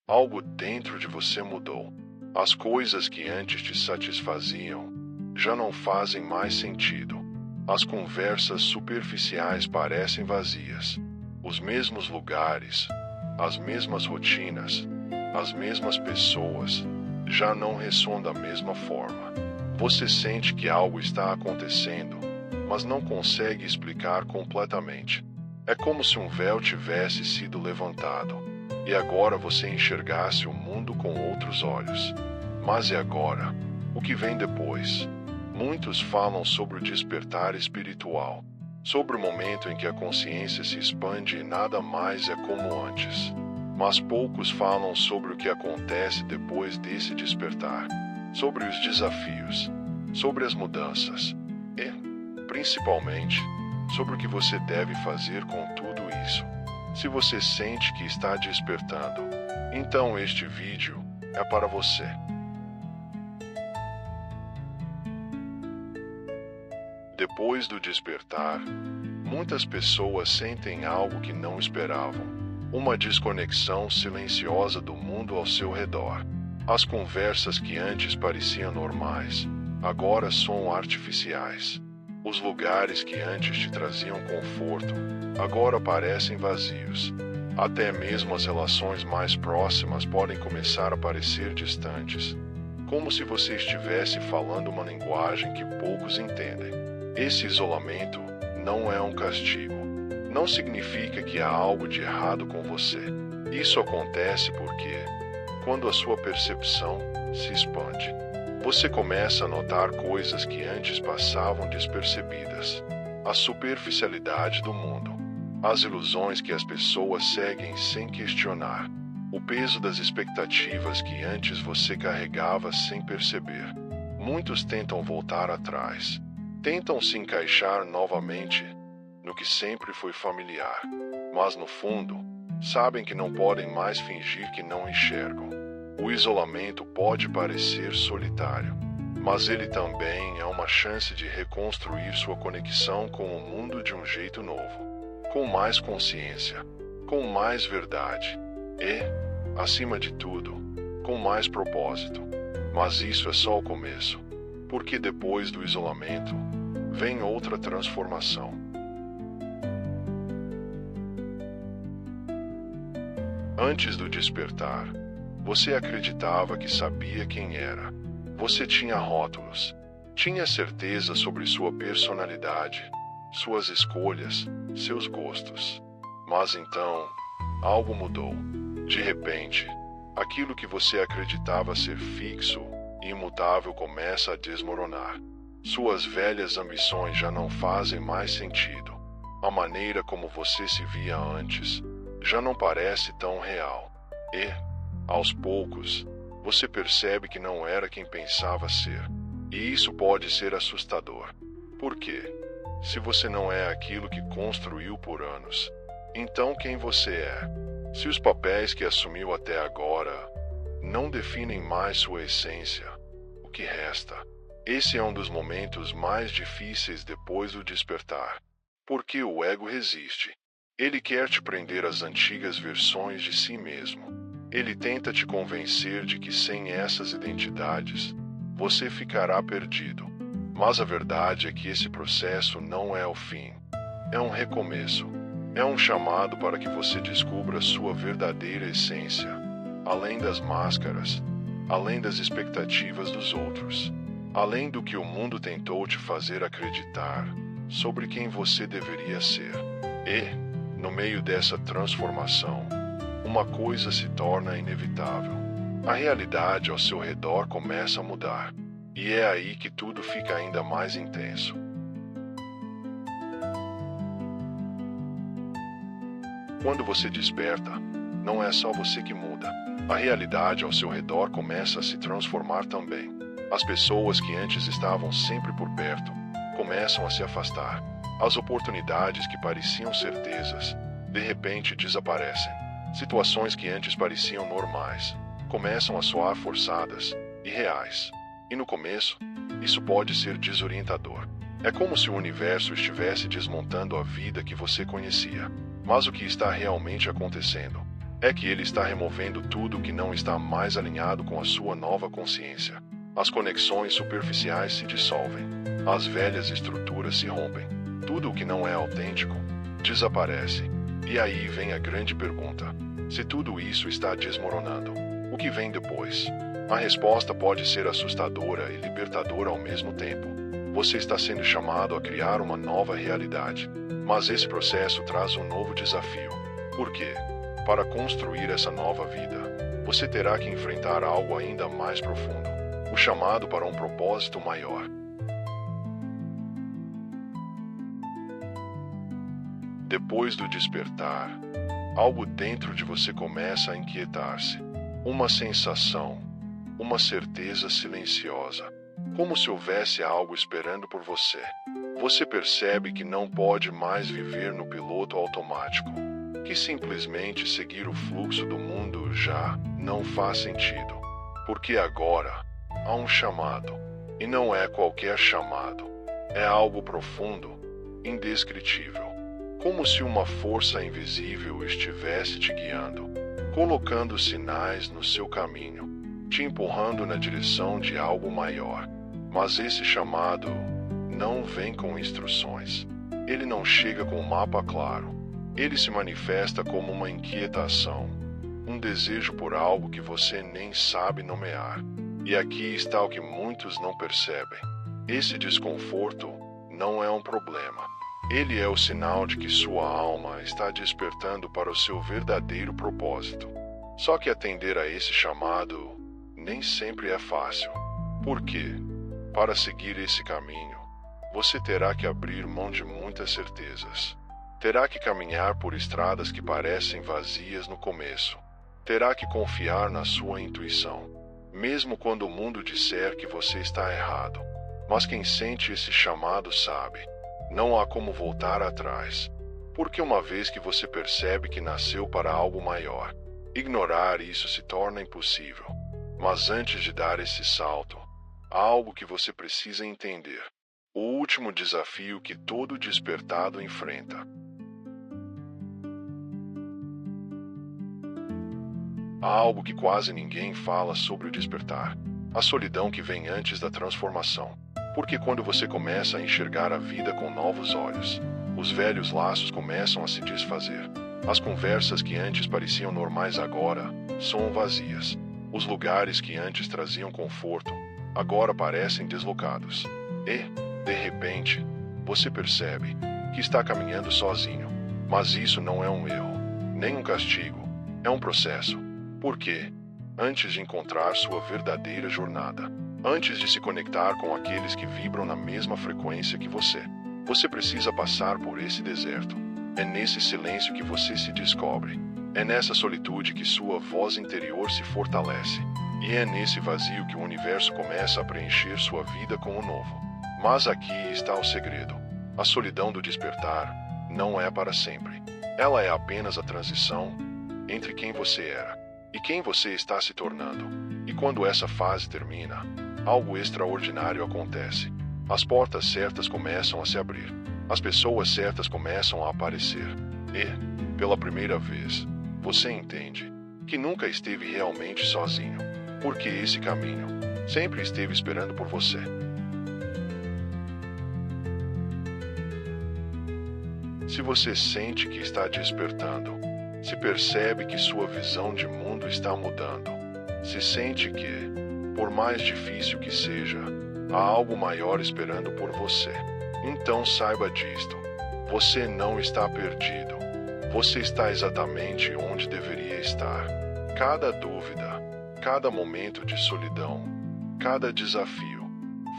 Algo dentro de você mudou. As coisas que antes te satisfaziam já não fazem mais sentido. As conversas superficiais parecem vazias. Os mesmos lugares, as mesmas rotinas, as mesmas pessoas já não ressoam da mesma forma. Você sente que algo está acontecendo, mas não consegue explicar completamente. É como se um véu tivesse sido levantado, e agora você enxergasse o mundo com outros olhos. Mas e agora? O que vem depois? Muitos falam sobre o despertar espiritual, sobre o momento em que a consciência se expande e nada mais é como antes. Mas poucos falam sobre o que acontece depois desse despertar, sobre os desafios, sobre as mudanças e, principalmente, sobre o que você deve fazer com tudo isso. Se você sente que está despertando, então este vídeo é para você. Depois do despertar, muitas pessoas sentem algo que não esperavam. Uma desconexão silenciosa do mundo ao seu redor. As conversas que antes pareciam normais, agora são artificiais. Os lugares que antes te traziam conforto, agora parecem vazios. Até mesmo as relações mais próximas podem começar a parecer distantes, como se você estivesse falando uma linguagem que poucos entendem. Esse isolamento não é um castigo. Não significa que há algo de errado com você. Isso acontece porque, quando a sua percepção se expande, você começa a notar coisas que antes passavam despercebidas. A superficialidade do mundo, as ilusões que as pessoas seguem sem questionar, o peso das expectativas que antes você carregava sem perceber. Muitos tentam voltar atrás, tentam se encaixar novamente no que sempre foi familiar, mas no fundo, sabem que não podem mais fingir que não enxergam. O isolamento pode parecer solitário, mas ele também é uma chance de reconstruir sua conexão com o mundo de um jeito novo, com mais consciência, com mais verdade e, acima de tudo, com mais propósito. Mas isso é só o começo, porque depois do isolamento, vem outra transformação. Antes do despertar, você acreditava que sabia quem era. Você tinha rótulos, tinha certeza sobre sua personalidade, suas escolhas, seus gostos. Mas então, algo mudou. De repente, aquilo que você acreditava ser fixo e imutável começa a desmoronar. Suas velhas ambições já não fazem mais sentido. A maneira como você se via antes já não parece tão real. E, aos poucos, você percebe que não era quem pensava ser. E isso pode ser assustador. Por quê? Se você não é aquilo que construiu por anos, então quem você é? Se os papéis que assumiu até agora não definem mais sua essência, o que resta? Esse é um dos momentos mais difíceis depois do despertar. Porque o ego resiste. Ele quer te prender às antigas versões de si mesmo. Ele tenta te convencer de que sem essas identidades, você ficará perdido. Mas a verdade é que esse processo não é o fim. É um recomeço. É um chamado para que você descubra sua verdadeira essência, além das máscaras, além das expectativas dos outros, além do que o mundo tentou te fazer acreditar sobre quem você deveria ser. E, no meio dessa transformação, uma coisa se torna inevitável. A realidade ao seu redor começa a mudar. E é aí que tudo fica ainda mais intenso. Quando você desperta, não é só você que muda. A realidade ao seu redor começa a se transformar também. As pessoas que antes estavam sempre por perto começam a se afastar. As oportunidades que pareciam certezas, de repente desaparecem. Situações que antes pareciam normais começam a soar forçadas e reais. E no começo, isso pode ser desorientador. É como se o universo estivesse desmontando a vida que você conhecia. Mas o que está realmente acontecendo é que ele está removendo tudo que não está mais alinhado com a sua nova consciência. As conexões superficiais se dissolvem. As velhas estruturas se rompem. Tudo o que não é autêntico desaparece. E aí vem a grande pergunta: se tudo isso está desmoronando, o que vem depois? A resposta pode ser assustadora e libertadora ao mesmo tempo. Você está sendo chamado a criar uma nova realidade. Mas esse processo traz um novo desafio. Por quê? Para construir essa nova vida, você terá que enfrentar algo ainda mais profundo: o chamado para um propósito maior. Depois do despertar, algo dentro de você começa a inquietar-se. Uma sensação, uma certeza silenciosa, como se houvesse algo esperando por você. Você percebe que não pode mais viver no piloto automático, que simplesmente seguir o fluxo do mundo já não faz sentido, porque agora há um chamado, e não é qualquer chamado, é algo profundo, indescritível, como se uma força invisível estivesse te guiando, colocando sinais no seu caminho, te empurrando na direção de algo maior. Mas esse chamado não vem com instruções. Ele não chega com um mapa claro. Ele se manifesta como uma inquietação, um desejo por algo que você nem sabe nomear. E aqui está o que muitos não percebem. Esse desconforto não é um problema. Ele é o sinal de que sua alma está despertando para o seu verdadeiro propósito. Só que atender a esse chamado nem sempre é fácil. Por quê? Para seguir esse caminho, você terá que abrir mão de muitas certezas. Terá que caminhar por estradas que parecem vazias no começo. Terá que confiar na sua intuição, mesmo quando o mundo disser que você está errado. Mas quem sente esse chamado sabe, não há como voltar atrás. Porque uma vez que você percebe que nasceu para algo maior, ignorar isso se torna impossível. Mas antes de dar esse salto, há algo que você precisa entender. O último desafio que todo despertado enfrenta. Há algo que quase ninguém fala sobre o despertar: a solidão que vem antes da transformação. Porque quando você começa a enxergar a vida com novos olhos, os velhos laços começam a se desfazer. As conversas que antes pareciam normais agora são vazias. Os lugares que antes traziam conforto agora parecem deslocados. E, de repente, você percebe que está caminhando sozinho. Mas isso não é um erro, nem um castigo. É um processo. Por quê? Antes de encontrar sua verdadeira jornada, antes de se conectar com aqueles que vibram na mesma frequência que você precisa passar por esse deserto. É nesse silêncio que você se descobre. É nessa solitude que sua voz interior se fortalece. E é nesse vazio que o universo começa a preencher sua vida com o novo. Mas aqui está o segredo. A solidão do despertar não é para sempre. Ela é apenas a transição entre quem você era e quem você está se tornando. E quando essa fase termina, algo extraordinário acontece. As portas certas começam a se abrir. As pessoas certas começam a aparecer. E, pela primeira vez, você entende que nunca esteve realmente sozinho, porque esse caminho sempre esteve esperando por você. Se você sente que está despertando, se percebe que sua visão de mundo está mudando, se sente que, por mais difícil que seja, há algo maior esperando por você, então saiba disto: você não está perdido. Você está exatamente onde deveria estar. Cada dúvida, cada momento de solidão, cada desafio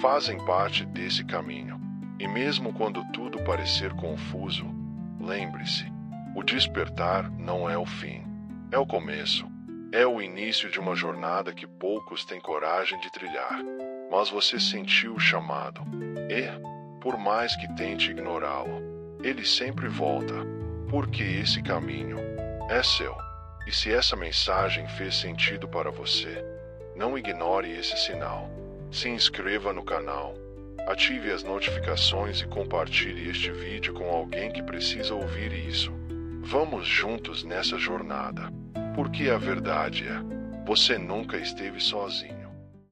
fazem parte desse caminho. E mesmo quando tudo parecer confuso, lembre-se: o despertar não é o fim, é o começo. É o início de uma jornada que poucos têm coragem de trilhar. Mas você sentiu o chamado. E, por mais que tente ignorá-lo, ele sempre volta. Porque esse caminho é seu. E se essa mensagem fez sentido para você, não ignore esse sinal. Se inscreva no canal, ative as notificações e compartilhe este vídeo com alguém que precisa ouvir isso. Vamos juntos nessa jornada. Porque a verdade é, você nunca esteve sozinho.